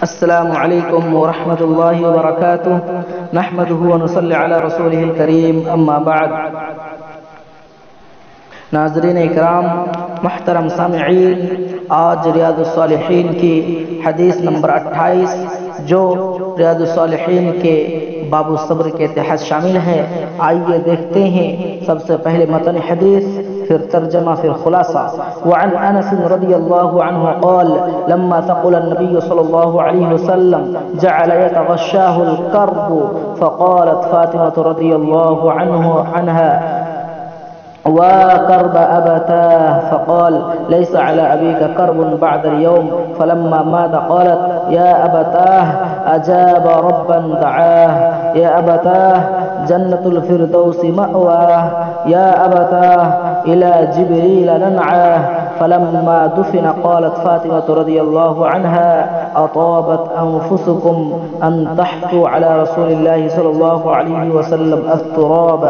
السلام علیکم ورحمۃ اللہ وبرکاتہ نحمدہ ونصلی علی رسولہ الکریم اما بعد۔ ناظرین اکرام، محترم سامعین، آج ریاض الصالحین کی حدیث نمبر 28 جو ریاض الصالحین کے باب الصبر کے تحت شامل ہے، آئیے دیکھتے ہیں۔ سب سے پہلے متن حدیث، پھر ترجمہ، پھر خلاصہ۔ وعن انس رضی اللہ عنہ قال لما ثقل النبي صلی اللہ علیہ وسلم جعل يتغشاه الكرب فقالت فاطمة رضی اللہ عنها وكرب أبتاه فقال ليس على أبيك كرب بعد اليوم. فلما مات قالت يا أبتاه أجاب ربا دعاه، يا أبتاه جنة الفردوس مأواه، يا أبتاه إلى جبريل ننعاه. فلما دفن قالت فاطمة رضي الله عنها أطابت أنفسكم أن تحثوا على رسول الله صلى الله عليه وسلم التراب.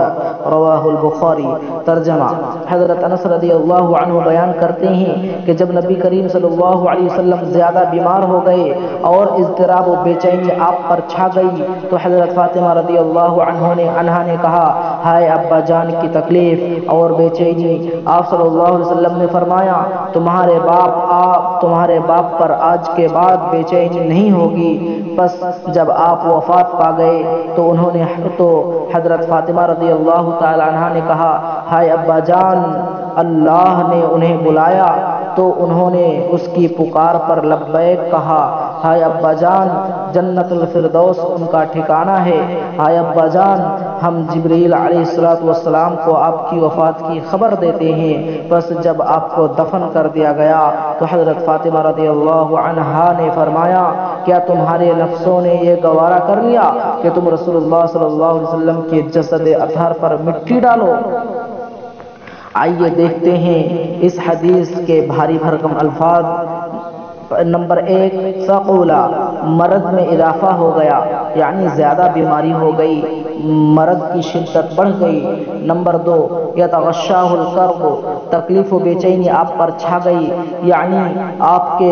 رواه البخاری۔ ترجمہ: حضرت انس رضی اللہ عنہ بیان کرتے ہیں کہ جب نبی کریم صلی اللہ علیہ وسلم زیادہ بیمار ہو گئے اور اضطراب و بے چینی آپ پر چھا گئی تو حضرت فاطمہ رضی اللہ عنہا نے کہا، ہائے ابا جان کی تکلیف اور بے چینی۔ آپ صلی اللہ علیہ وسلم نے فرمایا، تمہارے باپ پر آج کے بعد بے چینی نہیں ہوگی۔ پس جب آپ وفات پا گئے تو حضرت فاطمہ رضی اللہ تعالی عنہ نے کہا، ہائے ابا جان، اللہ نے انہیں بلایا تو انہوں نے اس کی پکار پر لبیک کہا۔ ہائے ابا جان، جنت الفردوس ان کا ٹھکانہ ہے۔ ہائے ابا جان، ہم جبریل علیہ السلام کو آپ کی وفات کی خبر دیتے ہیں۔ بس جب آپ کو دفن کر دیا گیا تو حضرت فاطمہ رضی اللہ عنہا نے فرمایا، کیا تمہارے نفسوں نے یہ گوارا کر لیا کہ تم رسول اللہ صلی اللہ علیہ وسلم کے جسد اطہر پر مٹی ڈالو؟ آئیے دیکھتے ہیں اس حدیث کے بھاری بھرکم الفاظ۔ نمبر 1، ثقولا، مرض میں اضافہ ہو گیا، یعنی زیادہ بیماری ہو گئی، مرض کی شدت بڑھ گئی۔ نمبر 2، یتغشاہ الکرب، تکلیف و بے چینی آپ پر چھا گئی، یعنی آپ کے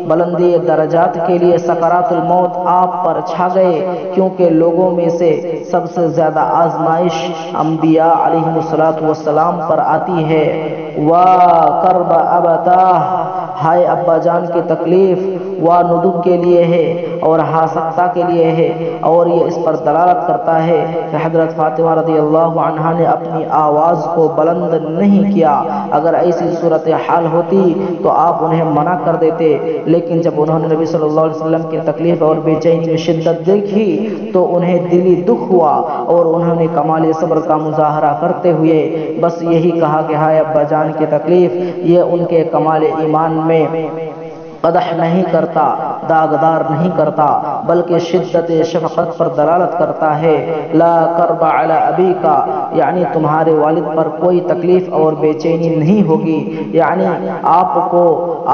بلندی درجات کے لیے سکرات الموت آپ پر چھا گئے، کیونکہ لوگوں میں سے سب سے زیادہ آزمائش انبیاء علیہ السلام پر آتی ہے۔ وَكَرْبَ أَبَتَاهُ، ہائے ابا جان کی تکلیف ندب کے لیے ہے اور ہاسکتا کے لیے ہے، اور یہ اس پر دلالت کرتا ہے کہ حضرت فاطمہ رضی اللہ عنہا نے اپنی آواز کو بلند نہیں کیا۔ اگر ایسی صورتحال ہوتی تو آپ انہیں منع کر دیتے، لیکن جب انہوں نے نبی صلی اللہ علیہ وسلم کی تکلیف اور بے چینی میں شدت دیکھی تو انہیں دلی دکھ ہوا اور انہوں نے کمال صبر کا مظاہرہ کرتے ہوئے بس یہی کہا کہ ہائے ابا جان کی تکلیف، یہ ان کے کمال ایمان میں قدح نہیں کرتا، داغدار نہیں کرتا، بلکہ شدت شفقت پر دلالت کرتا ہے۔ لا کرب علی ابیکا، یعنی تمہارے والد پر کوئی تکلیف اور بے چینی نہیں ہوگی، یعنی آپ کو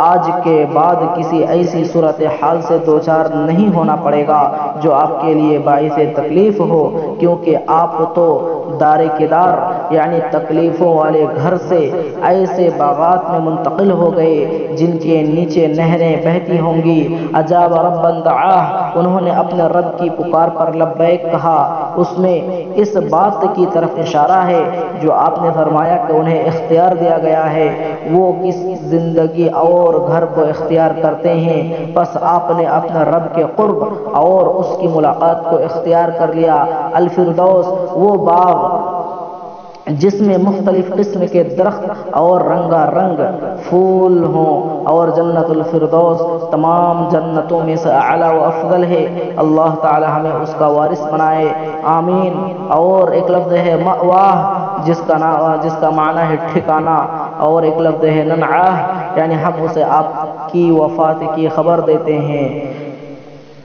آج کے بعد کسی ایسی صورتحال سے دوچار نہیں ہونا پڑے گا جو آپ کے لیے باعث تکلیف ہو، کیونکہ آپ تو دار کدار یعنی تکلیفوں والے گھر سے ایسے باغات میں منتقل ہو گئے جن کے نیچے نہریں بہتی ہوں گی۔ اجاب ربا دعاہ، انہوں نے اپنے رب کی پکار پر لبیک کہا۔ اس میں اس بات کی طرف اشارہ ہے جو آپ نے فرمایا کہ انہیں اختیار دیا گیا ہے، وہ کس زندگی اور گھر کو اختیار کرتے ہیں۔ پس آپ نے اپنے رب کے قرب اور اس کی ملاقات کو اختیار کر لیا۔ الفردوس، وہ باغ جس میں مختلف قسم کے درخت اور رنگا رنگ پھول ہوں، اور جنت الفردوس تمام جنتوں میں سے اعلیٰ و افضل ہے۔ اللہ تعالی ہمیں اس کا وارث بنائے، آمین۔ اور ایک لفظ ہے مأواہ، جس کا معنی ہے ٹھکانہ، اور ایک لفظ ہے ننعاہ، یعنی ہم اسے آپ کی وفات کی خبر دیتے ہیں۔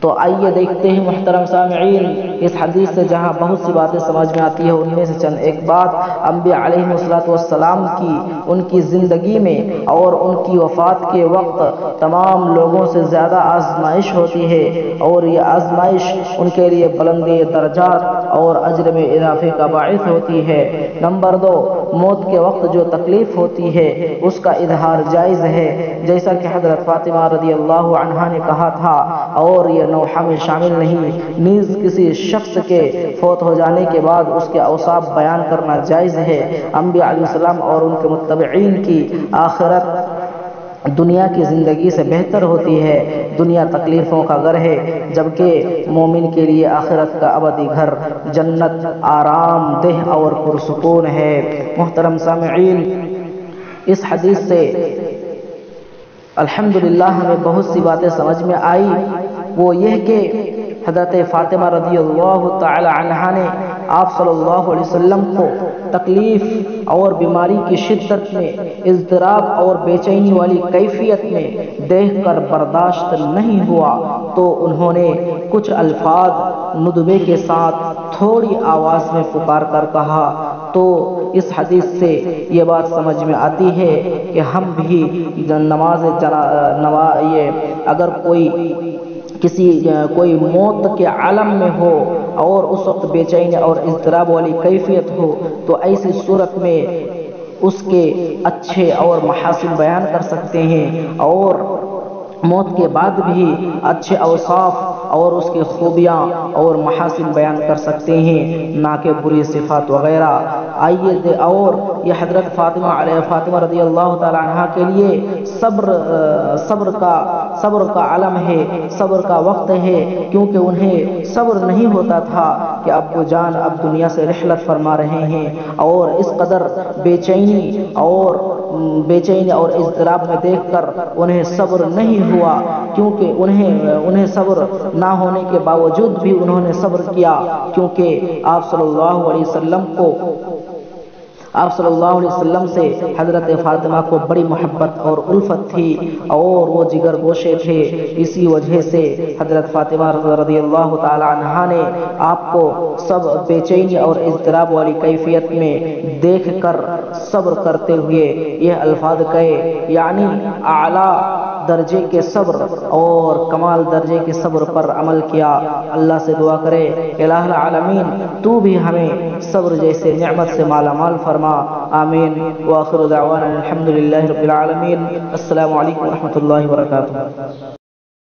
تو آئیے دیکھتے ہیں محترم سامعین اس حدیث سے جہاں بہت سی باتیں سمجھ میں آتی ہے، ان میں سے چند ایک بات، انبیاء علیہ السلام کی ان کی زندگی میں اور ان کی وفات کے وقت تمام لوگوں سے زیادہ آزمائش ہوتی ہے، اور یہ آزمائش ان کے لیے بلندی درجات اور اجر میں اضافے کا باعث ہوتی ہے۔ نمبر 2، موت کے وقت جو تکلیف ہوتی ہے اس کا اظہار جائز ہے، جیسا کہ حضرت فاطمہ رضی اللہ عنہا نے کہا تھا، اور یہ نوحہ میں شامل نہیں۔ نیز کسی شخص کے فوت ہو جانے کے بعد اس کے اوصاف بیان کرنا جائز ہے۔ انبیاء علیہ السلام اور ان کے متبعین کی آخرت دنیا کی زندگی سے بہتر ہوتی ہے۔ دنیا تکلیفوں کا گھر ہے، جبکہ مومن کے لیے آخرت کا ابدی گھر جنت آرام دہ اور پرسکون ہے۔ محترم سامعین، اس حدیث سے الحمدللہ ہمیں بہت سی باتیں سمجھ میں آئی۔ وہ یہ کہ حضرت فاطمہ رضی اللہ تعالی عنہا نے آپ صلی اللہ علیہ وسلم کو تکلیف اور بیماری کی شدت میں، اضطراب اور بے چینی والی کیفیت میں دیکھ کر برداشت نہیں ہوا، تو انہوں نے کچھ الفاظ ندبے کے ساتھ تھوڑی آواز میں پکار کر کہا۔ تو اس حدیث سے یہ بات سمجھ میں آتی ہے کہ ہم بھی اگر کوئی موت کے عالم میں ہو اور اس وقت بے چینی اور اضطراب والی کیفیت ہو، تو ایسی صورت میں اس کے اچھے اور محاسن بیان کر سکتے ہیں، اور موت کے بعد بھی اچھے اوصاف اور اس کی خوبیاں اور محاسن بیان کر سکتے ہیں، نہ کہ بری صفات وغیرہ۔ اور یہ حضرت فاطمہ رضی اللہ تعالی عنہ کے لیے صبر کا علم ہے، صبر کا وقت ہے، کیونکہ انہیں صبر نہیں ہوتا تھا کہ ابو جان اب دنیا سے رحلت فرما رہے ہیں، اور اس قدر بے چینی اور اضطراب میں دیکھ کر انہیں صبر نہیں ہوا، کیونکہ انہیں صبر نہ ہونے کے باوجود بھی انہوں نے صبر کیا، کیونکہ آپ صلی اللہ علیہ وسلم سے حضرت فاطمہ کو بڑی محبت اور الفت تھی، اور وہ جگر گوشے تھے۔ اسی وجہ سے حضرت فاطمہ رضی اللہ تعالی عنہا نے آپ کو سب بے چینی اور اضطراب والی کیفیت میں دیکھ کر صبر کرتے ہوئے یہ الفاظ کہے، یعنی اعلیٰ درجے کے صبر اور کمال درجے کے صبر پر عمل کیا۔ اللہ سے دعا کرے، الہ العالمین تو بھی ہمیں صبر جیسے نعمت سے مالا مال فرما۔ آمین۔ وآخر دعوانا الحمدللہ رب العالمین۔ السلام علیکم ورحمۃ اللہ وبرکاتہ۔